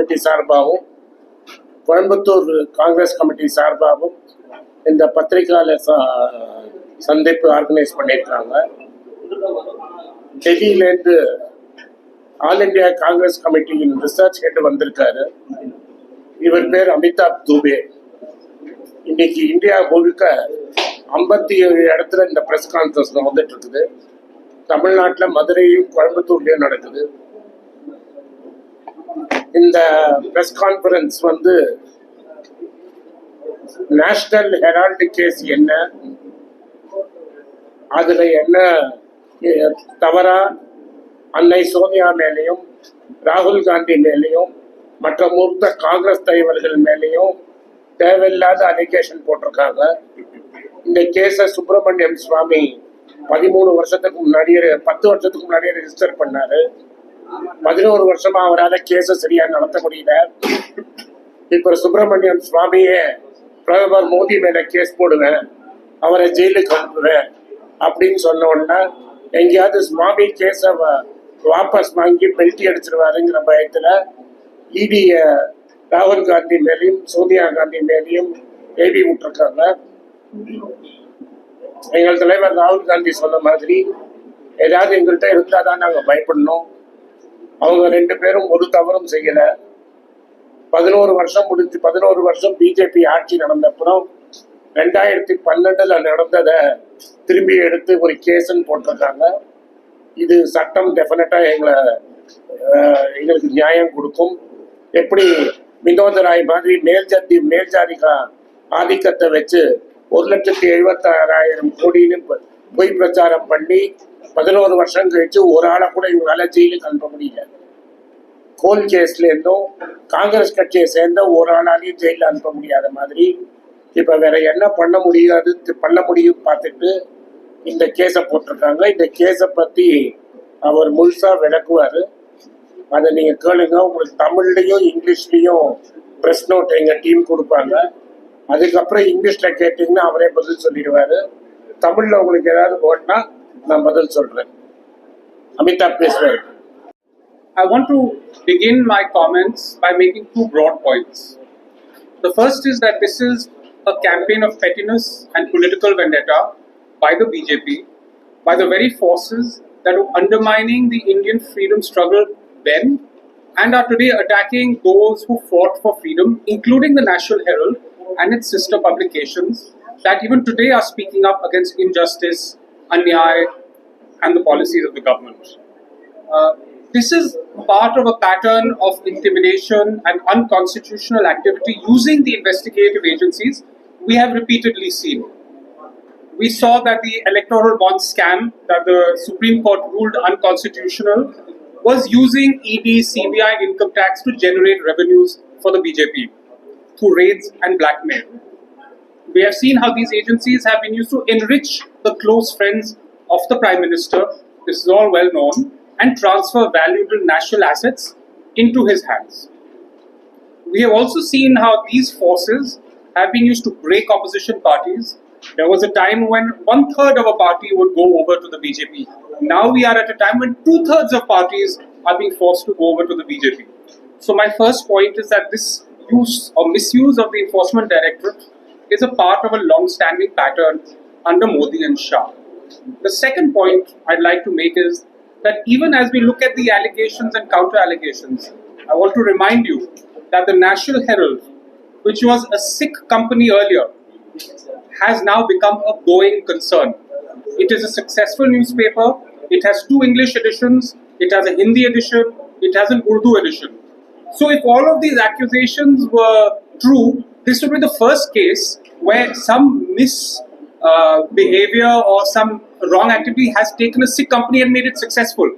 Committee சார்பாகவும் Coimbatore Congress committee சார்பாகவும் இந்த பத்திரிகையாளர் சந்திப்பு ஆர்கனைஸ் பண்ணியிருக்காங்க. டெல்லியிலேருந்து ஆல் இண்டியா காங்கிரஸ் கமிட்டியின் ரிசர்ச் ஹெட் வந்திருக்காரு. இவர் பேர் அமிதாப் துபே. இன்னைக்கு இந்தியா முழுக்க 57 இடத்துல இந்த பிரஸ் கான்ஃபரன்ஸ் வந்துட்டு இருக்குது. தமிழ்நாட்டில் மதுரையும் கோயம்புத்தூர்லயும் நடக்குது. இந்த பிரஸ் கான்ஃபரன்ஸ் வந்து நேஷனல் ஹெரால்டு கேஸ் என்ன, அதுல என்ன தவறா அன்னை சோனியா மேலேயும் ராகுல் காந்தி மேலேயும் மற்ற மூத்த காங்கிரஸ் தலைவர்கள் மேலேயும் தேவையில்லாத அலிகேஷன் போட்டிருக்காங்க. இந்த கேஸை சுப்பிரமணியம் சுவாமி 13 வருஷத்துக்கு முன்னாடியே 10 வருஷத்துக்கு முன்னாடியே ரெஜிஸ்டர் பண்ணாரு. 11 வருஷமா அவரால் கேஸை சரியா நடத்த முடியல. இப்ப சுப்பிரமணியம் சுவாமியே பிரதமர் மோடி மேல கேஸ் போடுவேன், அவரை ஜெயிலுக்கு அனுப்புவேன் அப்படின்னு சொன்ன உடனே எங்கேயாவது சுவாமி கேஸை வாபஸ் வாங்கி பெல்ட்டி அடிச்சிருவாருங்கிற பயத்துல இடிய ராகுல் காந்தி மேலேயும் சோனியா காந்தி மேலேயும் எழுதி விட்டுருக்காங்க. எங்கள் தலைவர் ராகுல் காந்தி சொன்ன மாதிரி ஏதாவது எங்கள்கிட்ட இருந்தால் தான் நாங்கள் பயப்படணும். அவங்க 2 பேரும் ஒரு தவறும் செய்யலை. 11 வருஷம் முடிஞ்சு 11 வருஷம் பிஜேபி ஆட்சி நடந்தப்புறம் 2012 நடந்ததை திரும்பி எடுத்து ஒரு கேஸ்ன்னு போட்டிருக்காங்க. இது சட்டம் டெஃபினட்டா எங்களுக்கு நியாயம் கொடுக்கும். எப்படி வினோத ராய் மாதிரி மேல்ஜாதி ஆதிக்கத்தை வச்சு 1,76,000 கோடின்னு பொய் பிரச்சாரம் பண்ணி 11 வருஷம் கழிச்சு ஒரு ஆளை கூட இவங்களால ஜெயிலுக்கு அனுப்ப முடியல. கோல் கேஸ்ல இருந்தும் காங்கிரஸ் கட்சியை சேர்ந்த ஒரு ஆளாலையும் ஜெயில அனுப்ப முடியாத மாதிரி இப்ப வேற என்ன பண்ண முடியும் பார்த்துட்டு இந்த கேஸை போட்டிருக்காங்க. இந்த கேஸை பத்தி அவர் முழுசா விளக்குவாரு. அதை நீங்க கேளுங்க. உங்களுக்கு தமிழ்லையும் இங்கிலீஷ்லயும் பிரஸ் நோட் எங்க டீம் கொடுப்பாங்க. அதுக்கப்புறம் இங்கிலீஷ்ல கேட்டீங்கன்னா அவரே பதில் சொல்லிடுவாரு. தமிழ்ல உங்களுக்கு ஏதாவது போட்டா நான் பதில் சொல்றேன். அமிதாப் பேசுவாரு. I want to begin my comments by making 2 broad points. The first is that this is a campaign of pettiness and political vendetta by the BJP, by the very forces that were undermining the Indian freedom struggle then and are today attacking those who fought for freedom, including the National Herald and its sister publications that even today are speaking up against injustice, anyay, and the policies of the government. This is part of a pattern of intimidation and unconstitutional activity using the investigative agencies we have repeatedly seen. We saw that the electoral bond scam that the Supreme Court ruled unconstitutional was using ED, CBI, income tax to generate revenues for the BJP through raids and blackmail. We have seen how these agencies have been used to enrich the close friends of the Prime Minister, this is all well known, and transfer valuable national assets into his hands. We have also seen how these forces have been used to break opposition parties. There was a time when 1/3 of a party would go over to the BJP. Now we are at a time when 2/3 of parties are being forced to go over to the BJP. So my first point is that this use or misuse of the Enforcement Directorate is a part of a long-standing pattern under Modi and Shah. The second point I'd like to make is that even as we look at the allegations and counter-allegations, I want to remind you that the National Herald, which was a Sikh company earlier, has now become a going concern. It is a successful newspaper. It has 2 English editions. It has a Hindi edition. It has an Urdu edition. So if all of these accusations were true, this would be the first case where some misbehavior or some wrong activity has taken a Sikh company and made it successful.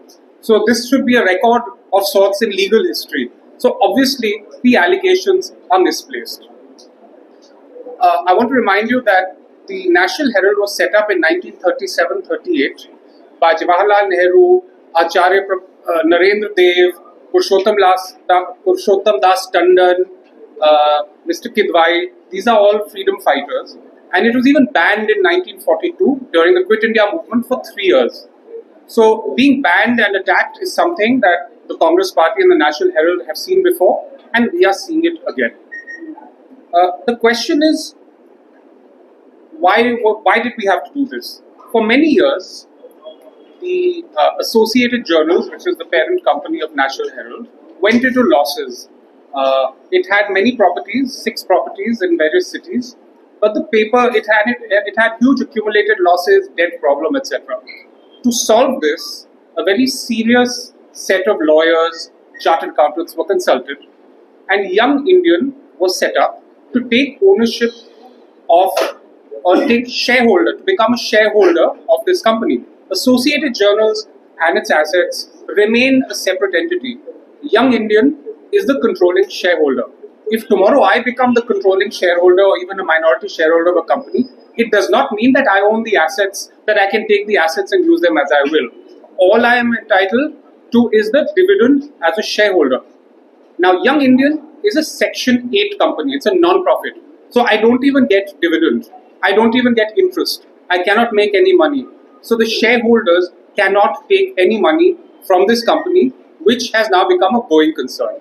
So this should be a record of sorts in legal history. So obviously the allegations are misplaced. I want to remind you that the National Herald was set up in 1937-38 by Jawaharlal Nehru, Acharya Narendra Dev, Purushottam Das Tandon, Mr. Kidwai. These are all freedom fighters. And it was even banned in 1942 during the Quit India movement for 3 years. So being banned and attacked is something that the Congress Party and the National Herald have seen before, and we are seeing it again. The question is, why did we have to do this? For many years, the Associated Journals, which is the parent company of National Herald, went into losses. It had many properties, 6 properties in various cities, but the paper, it had huge accumulated losses, debt problem, etc. To solve this, a very serious set of lawyers, chartered accountants were consulted, and Young Indian was set up to take ownership of, or take shareholder, to become a shareholder of this company. Associated Journals and its assets remain a separate entity. Young Indian is the controlling shareholder. If tomorrow I become the controlling shareholder or even a minority shareholder of a company, it does not mean that I own the assets, that I can take the assets and use them as I will. All I am entitled to is the dividend as a shareholder. Now, Young Indian is a Section 8 company. It's a non-profit. So I don't even get dividend. I don't even get interest. I cannot make any money. So the shareholders cannot take any money from this company, which has now become a going concern.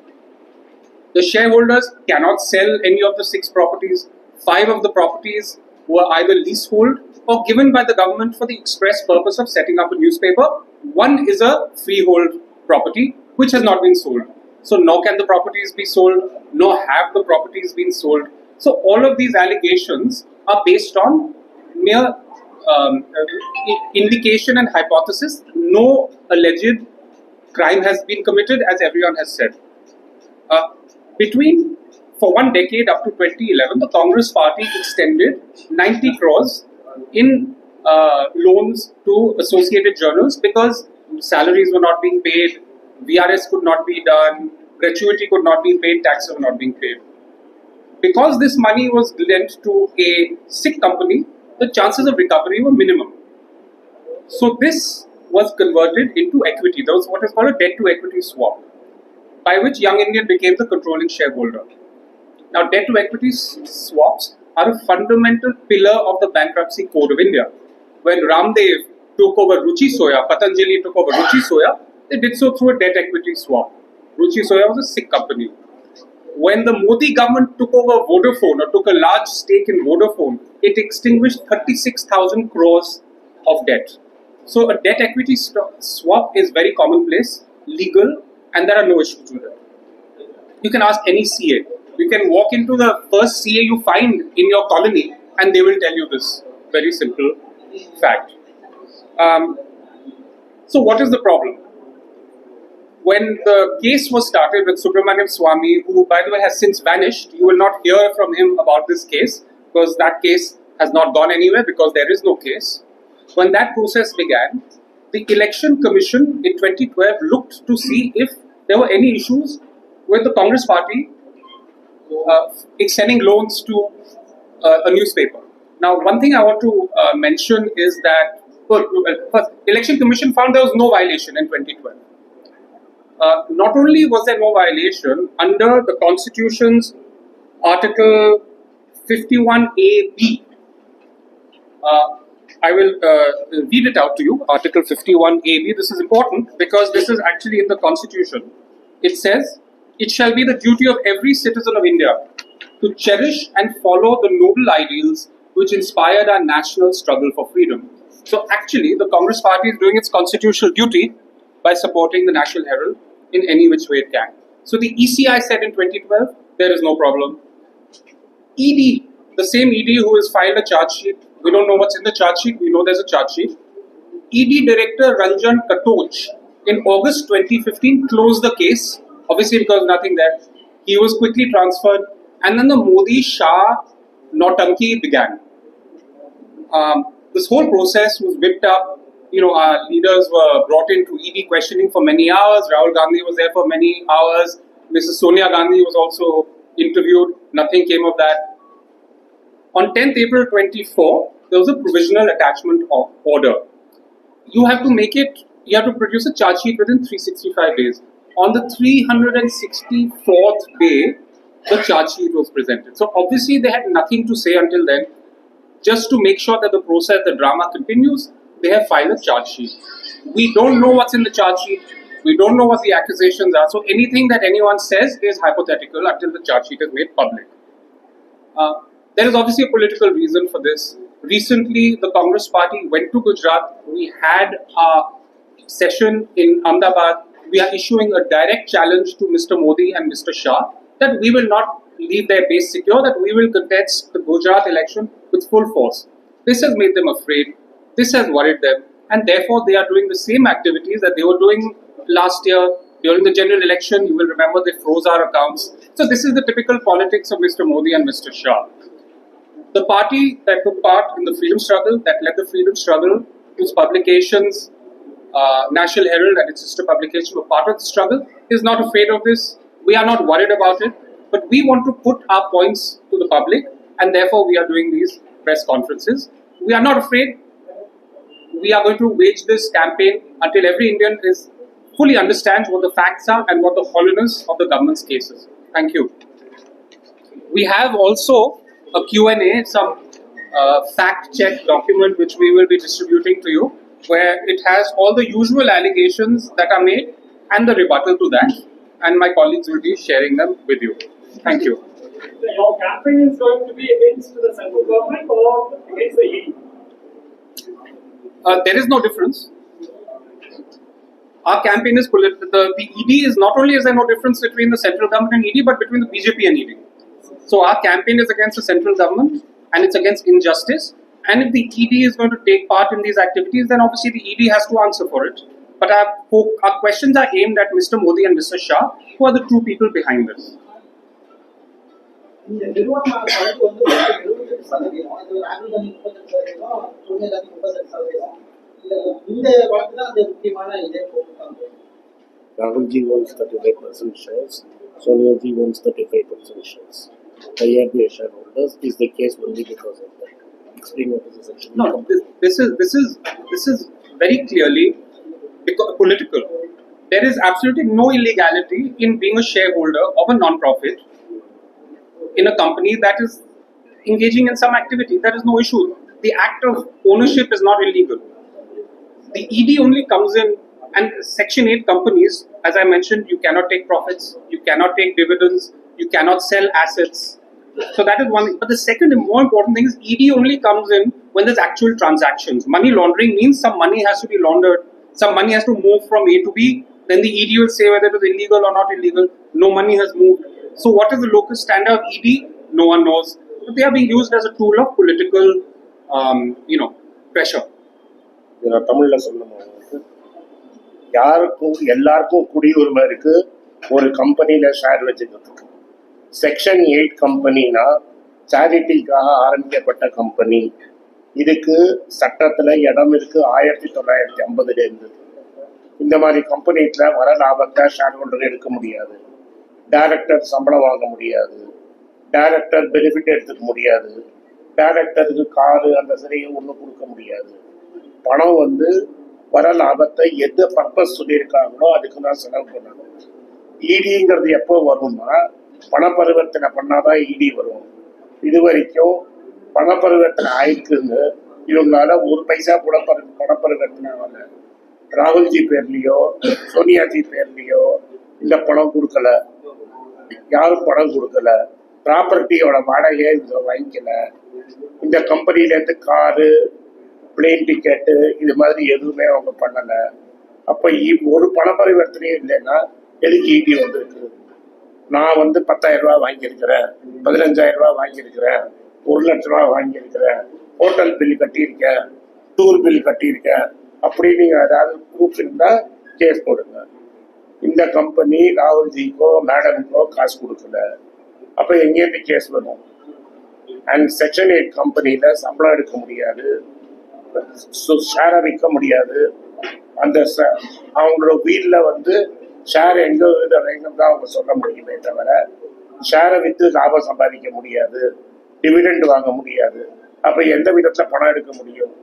The shareholders cannot sell any of the 6 properties. 5 of the properties were either leasehold or given by the government for the express purpose of setting up a newspaper. 1 is a freehold property which has not been sold. So nor can the properties be sold, nor have the properties been sold. So all of these allegations are based on mere indication and hypothesis. No alleged crime has been committed, as everyone has said. For 1 decade up to 2011, the Congress Party extended 90 crores in loans to Associated Journals because salaries were not being paid, VRS could not be done, gratuity could not be paid, taxes were not being paid. Because this money was lent to a sick company, the chances of recovery were minimum. So this was converted into equity. There was what is called a debt to equity swap, by which Young Indian became the controlling shareholder. Now, debt to equity swaps are a fundamental pillar of the Bankruptcy Code of India. When Ramdev took over Ruchi Soya, Patanjali took over Ruchi Soya, they did so through a debt equity swap. Ruchi Soya was a sick company. When the Modi government took over Vodafone, or took a large stake in Vodafone, it extinguished 36,000 crores of debt. So a debt equity swap is very commonplace, legal, and there are no issues with it. You can ask any CA. You can walk into the first CA you find in your colony and they will tell you this very simple fact. So what is the problem? When the case was started with Subramaniam Swamy, who by the way has since vanished, you will not hear from him about this case because that case has not gone anywhere because there is no case. When that process began, the Election Commission in 2012 looked to see if there were any issues with the Congress Party extending loans to a newspaper. Now, one thing I want to mention is that first, Election Commission found there was no violation in 2012. Not only was there no violation, under the Constitution's Article 51AB, I will read it out to you, Article 51AB. This is important because this is actually in the Constitution. It says, "It shall be the duty of every citizen of India to cherish and follow the noble ideals which inspired our national struggle for freedom." So actually, the Congress Party is doing its constitutional duty by supporting the National Herald in any which way it can. So the ECI said in 2012, there is no problem. ED, the same ED who has filed a charge sheet, we don't know what's in the charge sheet, we know there's a charge sheet. ED Director Ranjan Katoch in August 2015 closed the case, obviously because nothing there. He was quickly transferred, and then the Modi-Shah Nautanki began. This whole process was whipped up. Our leaders were brought into ED questioning for many hours. Rahul Gandhi was there for many hours. Mrs. Sonia Gandhi was also interviewed. Nothing came of that. On 10th April 24, there was a provisional attachment order. You have to produce a charge sheet within 365 days. On the 364th day, the charge sheet was presented. So obviously they had nothing to say until then. Just to make sure that the process, the drama continues, they have filed a charge sheet. We don't know what's in the charge sheet. We don't know what the accusations are. So anything that anyone says is hypothetical until the charge sheet is made public. There is obviously a political reason for this. Recently, the Congress party went to Gujarat. We had a session in Ahmedabad. We are issuing a direct challenge to Mr. Modi and Mr. Shah that we will not leave their base secure, that we will contest the Gujarat election with full force. This has made them afraid. This has worried them. And therefore, they are doing the same activities that they were doing last year during the general election. You will remember they froze our accounts. So this is the typical politics of Mr. Modi and Mr. Shah. The party that took part in the freedom struggle, that led the freedom struggle, whose publications, National Herald and its sister publication were part of the struggle, is not afraid of this. We are not worried about it. But we want to put our points to the public, and therefore we are doing these press conferences. We are not afraid. We are going to wage this campaign until every Indian fully understands what the facts are and what the hollowness of the government's case is. Thank you. We have also a Q&A, some fact-check document which we will be distributing to you, where it has all the usual allegations that are made and the rebuttal to that, and my colleagues will be sharing them with you. Thank you. So your campaign is going to be against the central government or against the ED? There is no difference. Our campaign is political. The ED is not only is there no difference between the central government and ED, but between the BJP and ED. So our campaign is against the central government and it's against injustice. And if the ED is going to take part in these activities, then obviously the ED has to answer for it. But our questions are aimed at Mr. Modi and Mr. Shah, who are the true people behind this. Rahulji wants 35% shares, Soniaji wants 35% shares. They are the shareholders. Is the case only because of that? Explain what is the section. No, this is very clearly political. There is absolutely no illegality in being a shareholder of a non-profit in a company that is engaging in some activity. There is no issue. The act of ownership is not illegal. The ED only comes in, and Section 8 companies, as I mentioned, you cannot take profits, you cannot take dividends, you cannot sell assets. So that is one thing. But the second and more important thing is ED only comes in when there's actual transactions. Money laundering means some money has to be laundered, some money has to move from A to B. Then the ED will say whether it was illegal or not illegal. No money has moved. So what is the locus standi of ED? No one knows. But they are being used as a tool of political, pressure. தமிழ்ல சொல்லணும், யாருக்கும் எல்லாருக்கும் குடியுரிமை இருக்கு ஒரு கம்பெனியில share வச்சுக்கிறதுக்கு. Section 8 கம்பெனினா சேரிட்டிக்காக ஆரம்பிக்கப்பட்ட கம்பெனி. இதுக்கு சட்டத்துல இடம் இருக்கு 1950 இருந்து. இந்த மாதிரி கம்பெனில வர லாபத்தை ஷேர் ஹோல்டர் எடுக்க முடியாது, டைரக்டர் சம்பளம் வாங்க முடியாது, டைரக்டர் பெனிஃபிட் எடுத்துக்க முடியாது, டைரக்டருக்கு காரு அந்த சரியை ஒன்றும் கொடுக்க முடியாது. பணம் வர லாபத்தை எந்த பர்பஸ் சொல்லியிருக்காங்களோ அதுக்கு தான் செலவு பண்ணணும். இடிங்கிறது எப்போ வரும்னா பண பரிவர்த்தனை பண்ணாதான் இடி வரும். இது வரைக்கும் பண பரிவர்த்தனை ஆயிருக்குன்னு இவங்களால ஒரு பைசா கூட பண பரிவர்த்தனை ஆகல. ராகுல்ஜி பேர்லயோ சோனியாஜி பேர்லயோ இந்த பணம் கொடுக்கல, யாரும் பணம் கொடுக்கல, ப்ராப்பர்ட்டியோட வாடகையை இவங்க வாங்கிக்கல, இந்த கம்பெனிலேருந்து காரு பிளேன் டிக்கெட்டு இது மாதிரி எதுவுமே அவங்க பண்ணல. அப்ப ஒரு பண பரிவர்த்தனையும் இல்லைன்னா எதுக்கு ஈடி வந்திருக்கு? நான் 10,000 ரூபாய் வாங்கியிருக்கிறேன், 15,000 ரூபாய் வாங்கியிருக்கிறேன், 1 லட்ச ரூபாய் வாங்கியிருக்கிறேன், ஹோட்டல் பில் கட்டியிருக்கேன், டூர் பில் கட்டியிருக்கேன், அப்படி நீங்க ஏதாவது ப்ரூஃப் இருந்தா கேஸ் போடுங்க. இந்த கம்பெனி ராகுல்ஜிக்கோ மேடமுக்கோ காசு கொடுக்கல, அப்ப எங்கேருந்து கேஸ் வரும்? அண்ட் செக்ஷன் 8 கம்பெனியில சம்பளம் எடுக்க முடியாது, ஷேரை விற்க முடியாது. அந்த அவங்களோட வீட்டில் ஷேர் எங்க தான் அவங்க சொல்ல முடியுமே தவிர ஷேரை விற்று லாபம் சம்பாதிக்க முடியாது, டிவிடெண்ட் வாங்க முடியாது. அப்ப எந்த விதத்துல பணம் எடுக்க முடியும்?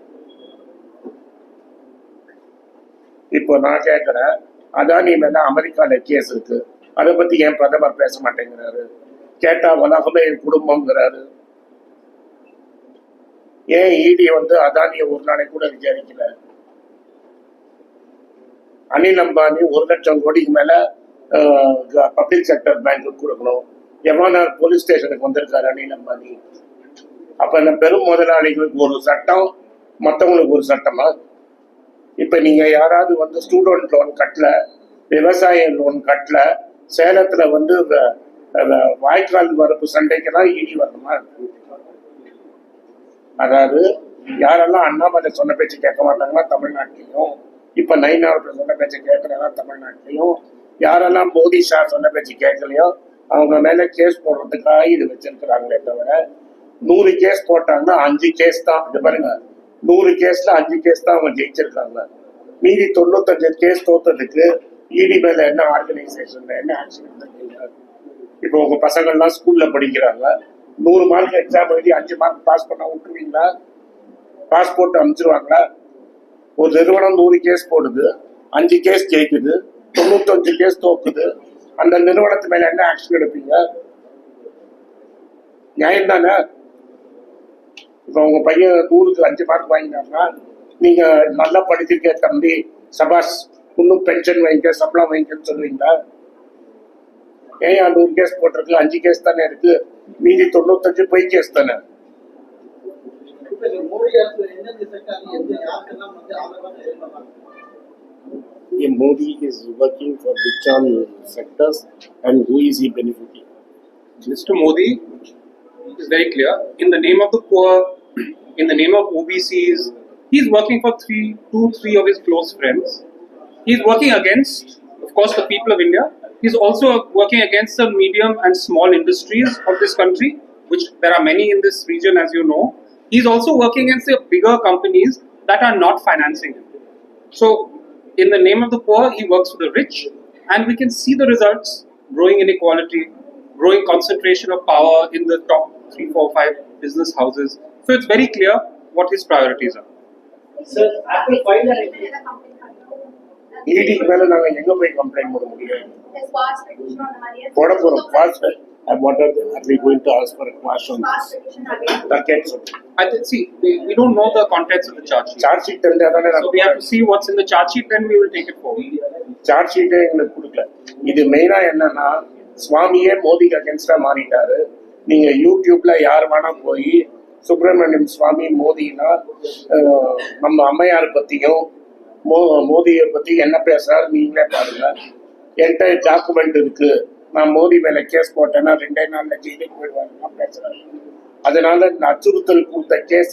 இப்போ நான் கேட்கிறேன், அதானி மேல அமெரிக்கால கேஸ் இருக்கு, அதை பத்தி ஏன் பிரதமர் பேச மாட்டேங்கிறாரு? கேட்டா உலகமே என் குடும்பம்ங்கிறாரு. ஏன் இடி அதானியை ஒரு நாளை கூட விசாரிக்கல? அனில் அம்பானி 1 லட்சம் கோடிக்கு மேல பப்ளிக் செக்டர் பேங்க்கு கொடுக்கணும். எவ்வளோ போலீஸ் ஸ்டேஷனுக்கு வந்திருக்காரு அனில் அம்பானி. அப்ப இந்த பெரும் முதலாளிகளுக்கு ஒரு சட்டம், மற்றவங்களுக்கு ஒரு சட்டமா? இப்ப நீங்க யாராவது வந்து ஸ்டூடெண்ட் லோன் கட்டல, விவசாய லோன் கட்டல, சேலத்துல வந்து வாய்க்கால் வரப்பு சண்டைக்கெல்லாம் ஈடி வரணுமா? அதாவது யாரெல்லாம் அண்ணாமலை சொன்ன பேச்சு கேட்க மாட்டாங்கன்னா தமிழ்நாட்டிலையும், இப்ப நயினார் சொன்ன பேச்சு கேட்கறதா தமிழ்நாட்டிலையும், யாரெல்லாம் மோடி ஷா சொன்ன பேச்சு கேட்கலையோ அவங்க மேல கேஸ் போடுறதுக்காக இது வச்சிருக்கிறாங்களே தவிர 100 கேஸ் போட்டாங்கன்னா 5 கேஸ் தான். இது பாருங்க, 100 கேஸ்ல 5 கேஸ் தான் அவங்க ஜெயிச்சிருக்காங்க. மீதி 95 கேஸ் தோத்ததுக்கு இடி மேல என்ன ஆர்கனைசேஷன் என்ன ஆக்ஷன் எடுத்துருக்கீங்க? இப்போ உங்க பசங்கள்லாம் ஸ்கூல்ல படிக்கிறாங்க, 100 மார்க் எக்ஸாம் எழுதி 5 மார்க் பாஸ் பண்ண விட்டுருவீங்களா? பாஸ்போர்ட் அனுப்பிச்சிருவாங்களா? ஒரு நிறுவனம் 100 கேஸ் போடுது, 5 கேஸ் ஜெயிக்குது, 95 கேஸ் தோக்குது, அந்த நிறுவனத்து மேல என்ன ஆக்ஷன் எடுப்பீங்க? நியாயம் தானே? இப்ப உங்க பையன் 100க்கு 5 மார்க் வாங்கினாருன்னா நீங்க நல்லா படிச்சிருக்க தம்பி சபாஸ், இன்னும் பென்ஷன் வாங்கிக்க, சம்பளம் வாங்கிக்கன்னு சொல்லுவீங்களா? ஏன் 100 கேஸ் போட்டிருக்கு, 5 கேஸ் தானே இருக்கு, மீதி 95 பொய் கேஸ் தானே. Modi is working for which all sectors and who is he benefiting? Mr. Modi is very clear. In the name of the poor, in the name of OBCs, he's working for two, three of his close friends. He's working against, of course, the people of India. He's also working against the medium and small industries of this country, which there are many in this region, as you know. He's also working against the bigger companies that are not financing him. So, in the name of the poor, he works for the rich, and we can see the results: growing inequality, growing concentration of power in the top 3, 4, 5 business houses. So it's very clear what his priorities are. Sir, after final ஈடிக்கு மேல நாங்க எங்க போய் complaint பண்ண முடியும்? போட போறோம் fast. What are we going to ask for a quash on this? I think, see, we don't know the contents of the charge sheet. Charge sheet இருந்தா தானே So we have to see what's in the charge sheet, then we will take it forward. Charge ஷீட்டே எங்களுக்கு கொடுக்கல. இது மெயினா என்னன்னா, சுவாமியே மோடிக்கு அகேன்ஸ்டா மாறிட்டாரு. நீங்க யூடியூப்ல யார் வேணா போய் சுப்பிரமணியம் சுவாமி மோடினா நம்ம அம்மையார் பத்தியும் மோடியை பத்தி என்ன பேசுறாரு நீங்களே பாருங்க. என்கிட்ட டாக்குமெண்ட் இருக்கு, நான் மோடி மேல கேஸ் போட்டேன்னா 2 நாள்ல ஜெயிலுக்கு போயிடுவாங்க பேசுறாரு. அதனால இந்த அச்சுறுத்தல் கொடுத்த கேஸ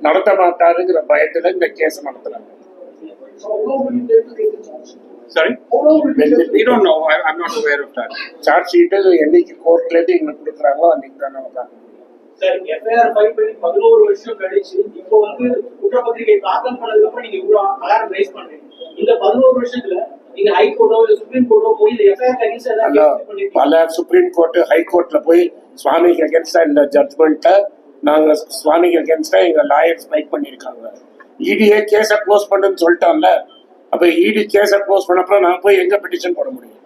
நடத்த மாட்டாருங்கிற பயத்துல இந்த கேஸ் நடத்துறாங்க. Sorry? We don't know. I'm not aware of that. Charge sheet என்னைக்கு கோர்ட்ல இருந்து எங்களுக்கு கொடுக்குறாங்களோ அன்னைக்கு தான் நம்ம சார் எஃப்ஐஆர் ஃபைல் பண்ணி 11 வருஷம் கழிச்சு இப்போ வந்து குற்றப்பத்திரிகை தாக்கல் பண்ணதுக்கு அப்புறம் நீங்க இவ்வளவு அலாரம் ரைஸ் பண்றீங்க. இந்த 11 வருஷத்துல நீங்க ஹை கோர்ட்டோ இல்ல சுப்ரீம் கோர்ட்டோ போய் இந்த எஃப்ஐஆர் அகைன்ஸ்ட் ஏதாவது பல சுப்ரீம் கோர்ட் ஹை கோர்ட்ல போய் சுவாமிக்கு அகேன்ஸ்டா இந்த ஜட்மெண்ட்டை நாங்க சுவாமிக்கு அகேன்ஸ்டா எங்க லாயர்ஸ் ஃபைட் பண்ணியிருக்காங்க. இடியே கேஸை க்ளோஸ் பண்ணுன்னு சொல்லிட்டோம்ல. அப்ப இடி கேஸை க்ளோஸ் பண்ணப்பறம் நான் போய் எங்க பெட்டிஷன் போட முடியும்?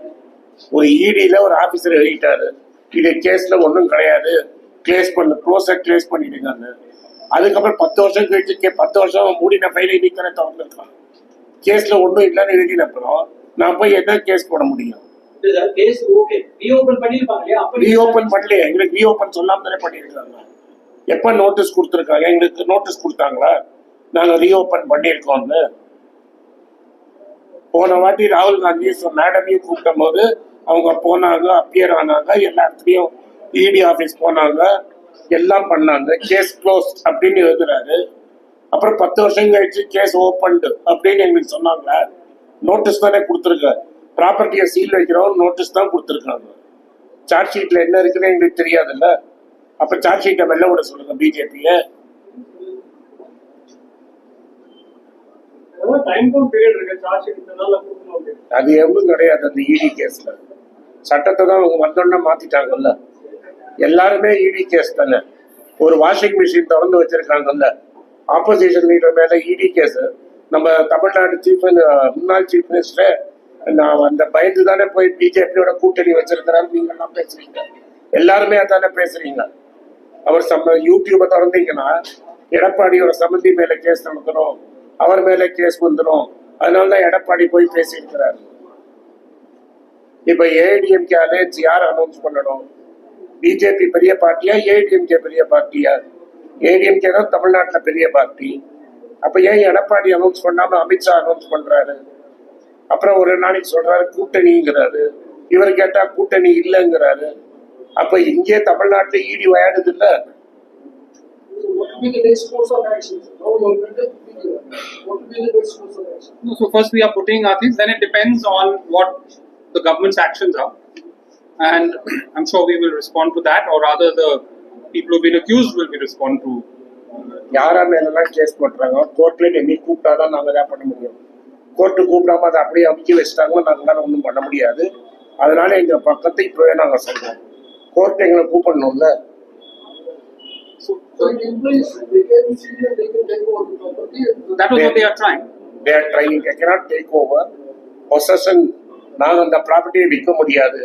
ஒரு இடியில ஒரு ஆபீசர் எழுதிட்டாரு, இது கேஸ்ல ஒன்றும் கிடையாது, க்ளோஸ் பண்ணிடுங்க. அதுக்கப்புறம் 10 வருஷம் கழிச்சு 10 வருஷம் மூடின ஃபைலை இன்னைக்கு திறந்துருக்கான். கேஸ்ல ஒன்றும் இல்லைன்னு எழுதினப்புறம் நான் போய் என்ன கேஸ் போட முடியும்? ரீஓபன் பண்ணலையே, எங்களுக்கு ரீஓபன் சொல்லாம தானே பண்ணிருக்காங்க. எப்ப நோட்டீஸ் கொடுத்துருக்காங்க? எங்களுக்கு நோட்டீஸ் கொடுத்தாங்களா நாங்க ரீஓபன் பண்ணியிருக்கோம்னு? போன வாட்டி ராகுல் காந்தி மேடமையும் கூப்பிடும் போது அவங்க போனாங்க, அப்பியர் ஆனாங்க, எல்லா இடத்துலயும் இடி ஆபீஸ் போனாங்க, எல்லாம் பண்ணாங்க, கேஸ் க்ளோஸ் அப்படின்னு எழுதுறாரு. அப்புறம் 10 வருஷம் கழிச்சு கேஸ் ஓப்பன்டு அப்படின்னு எங்களுக்கு சொன்னாங்க. நோட்டீஸ் தானே கொடுத்துருக்க, ப்ராப்பர்ட்டியை சீல் வைக்கிறோம் நோட்டீஸ் தான் கொடுத்துருக்காங்க. சார்ஜ் ஷீட்ல என்ன இருக்குன்னு எங்களுக்கு தெரியாதுல்ல. அப்ப சார்ஜ் ஷீட்டை வெளில விட சொல்லுங்க பிஜேபியை. அது எவ்வளவு கிடையாது. அந்த இடி கேஸ்ல சட்டத்தை தான் அவங்க வந்தோன்னா மாத்திட்டாங்கல்ல. எல்லாருமே இடி கேஸ் தானே. ஒரு வாஷிங் மிஷின் திறந்து வச்சிருக்காங்கல்ல, ஆப்போசிஷன் லீடர் மேல இடி கேஸ். நம்ம தமிழ்நாடு முன்னாள் சீஃப் மினிஸ்டர் நான் அந்த பயந்து தானே போய் பிஜேபியோட கூட்டணி வச்சிருக்கிறாரு. நீங்க எல்லாம் பேசுறீங்க, எல்லாருமே அதானே பேசுறீங்க. அவர் யூடியூபை திறந்தீங்கன்னா எடப்பாடியோட சம்பந்தி மேல கேஸ் நடத்தணும், அவர் மேல கேஸ் வந்துடும், அதனாலதான் எடப்பாடி போய் பேசியிருக்கிறாரு. இப்ப ஏஐடிஎம்கே அலையன்ஸ் யார் அனௌன்ஸ் பண்ணணும்? பிஜேபி பெரிய பார்ட்டியா, ஏஐடிஎம்கே பெரிய பார்ட்டியா? ஏடிஎம்கே தான் தமிழ்நாட்டில் பெரிய பார்ட்டி. அப்ப ஏன் எடப்பாடி அனௌன்ஸ் பண்ணாம அமித்ஷா அனௌன்ஸ் பண்றாரு? அப்புறம் ஒரு நாளைக்கு சொல்றாரு கூட்டணிங்கிறாரு, இவர் கேட்டா கூட்டணி இல்லைங்கிறாரு. அப்ப இங்கே தமிழ்நாட்டில் ஈடி விளையாடுது இல்ல. So first we are putting our things, then it depends on what the government's actions are, and I'm sure we will respond to that, or rather the people who've been accused will be respond to. யாரா மேலாம் case போட்டுறாங்க, கோர்ட்ல என்னை கூப்பிட்டாதான் நாங்க தான் பண்ண முடியும். Court கூப்பிடாம அதை அப்படியே அமுக்கி வச்சுட்டாங்க, நாங்களால ஒன்றும் பண்ண முடியாது. அதனால எங்க பக்கத்தை இப்பவே நாங்க சொல்றோம், கோர்ட் எங்களை கூப்பிடணும்ல. That was what they are trying. They are trying. They cannot take over possession. நாங்க அந்த ப்ராப்பர்ட்டியை விற்க முடியாது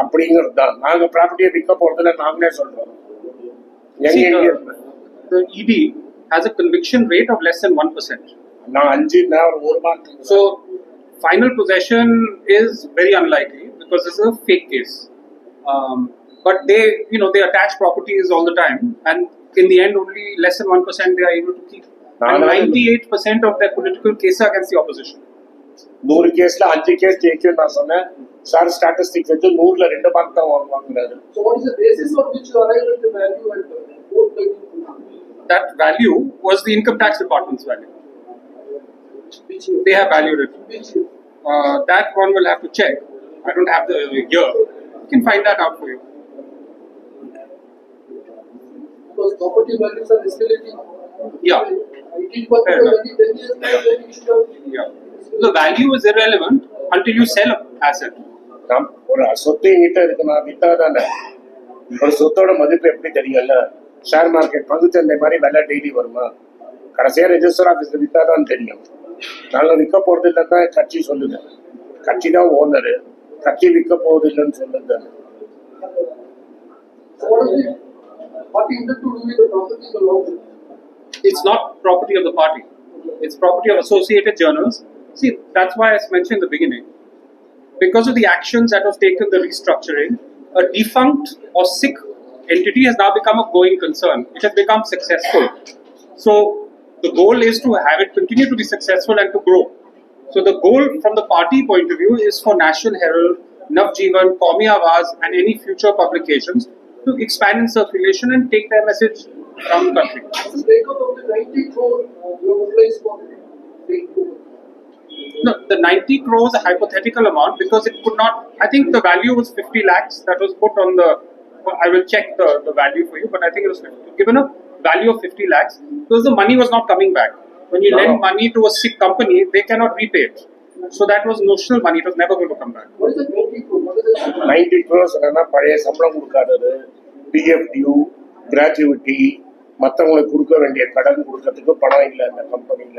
அப்படிங்கிறது தான். நாங்க ப்ராப்பர்ட்டியை விற்க போறதுல நாங்களே சொல்றோம். See, the ED has a conviction rate of less than 1%. நான் 1 mark. So final possession is very unlikely because this is a fake case. But they, they attach properties all the time, and in the end, only less than 1% they are able to keep. And 98% of their political cases are against the opposition. 100 கேஸ்ல 5 case ஜெயிக்கும் நான் சொன்னேன். Sir statistics வச்சு 100ல 2 mark தான் வாங்குறாரு. So what is the basis on which you arrived at the value at That value was the income tax department's value. They have valued it. That one will have to check. I don't have the year. You can find that out for you. Because property values are escalating. Yeah. Yeah. The value is irrelevant until you sell an asset. ஒரு சொத்து என்கிட்ட இருக்கு, நான் வித்தாதானே ஒரு சொத்தோட மதிப்பு எப்படி தெரியல? Share market பங்குச்சந்தை மாதிரி விலை டெய்லி வருமா? கடைசியா ரெஜிஸ்டர் ஆஃபீஸ்ல வித்தாதான் தெரியும். நாங்க விற்க போறது இல்லைன்னு தான் கட்சி சொல்லுது. கட்சி தான் ஓனரு, கட்சி விற்க போறது இல்லைன்னு சொல்லுது. It's not property of the party. It's property of associated journals. See, that's why I mentioned in the beginning. Because of the actions that was taken, the restructuring, a defunct or sick entity has now become a going concern. It has become successful. So the goal is to have it continue to be successful and to grow. So the goal from the party point of view is for National Herald, Navjeevan, Qawmi Awaaz and any future publications to expand in circulation and take their message around the country. No, the 90 crores is a hypothetical amount because it could not, I think the value was 50 lakhs that was put on the, I will check the value for you, but I think it was given a value of 50 lakhs because the money was not coming back. When you lend money to a sick company, they cannot repay it. So that was notional money, it was never going to come back. What is the 90 crores? 90 crores பழைய சம்பளம் கொடுக்காதது, PF due, gratuity, மற்றவங்களுக்கு கொடுக்க வேண்டிய கடன் கொடுக்கறதுக்கு பணம் இல்லை. அந்த கம்பெனியில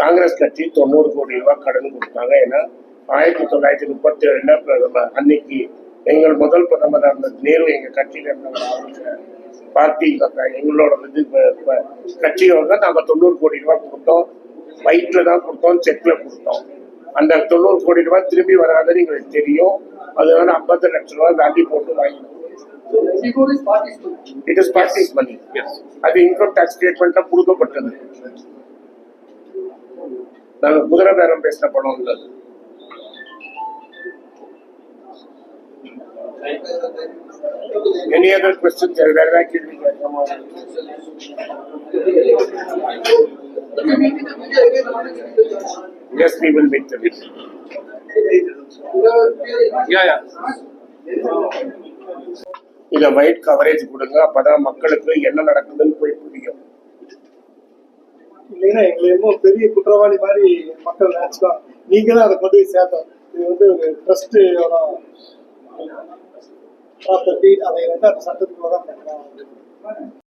காங்கிரஸ் கட்சி 90 கோடி ரூபாய் கடன் கொடுத்தாங்க. ஏன்னா 1937 அன்னைக்கு எங்கள் முதல் பிரதமர் இருந்த நேரு எங்க கட்சியில இருந்த பார்ட்டி எங்களோட கட்சியோட நாங்க 90 கோடி ரூபாய் கொடுத்தோம். வயிற்றுல தான் கொடுத்தோம், செக்ல கொடுத்தோம். அந்த 90 கோடி ரூபாய் திரும்பி வராதுன்னு எங்களுக்கு தெரியும். அதனால 50 லட்சம் ரூபாய் வேல்யூ போட்டு வாங்கினோம். It is party's money. Yes. அது இன்கம் டாக்ஸ் ஸ்டேட்மெண்ட்ல கொடுக்கப்பட்டது. நாங்க குதிரை பேரம் பேசின பணம் இல்லை. Any other questions? வேற ஏதாவது கேள்வி கேட்கணுமா? Yes, we will meet them. Yeah. இத வைட் கவரேஜ் கொடுங்க, அப்பதான் மக்களுக்கு என்ன நடக்குதுன்னு போய் புரியும். இல்லைன்னா எங்களை இன்னும் பெரிய குற்றவாளி மாதிரி மக்கள் நினைச்சுதான். நீங்க தான் அதை கொண்டு போய் சேர்த்தோம். இது ஒரு ட்ரஸ்டோட ப்ராப்பர்ட்டி, அதை அந்த சட்டத்துக்குள்ள தான்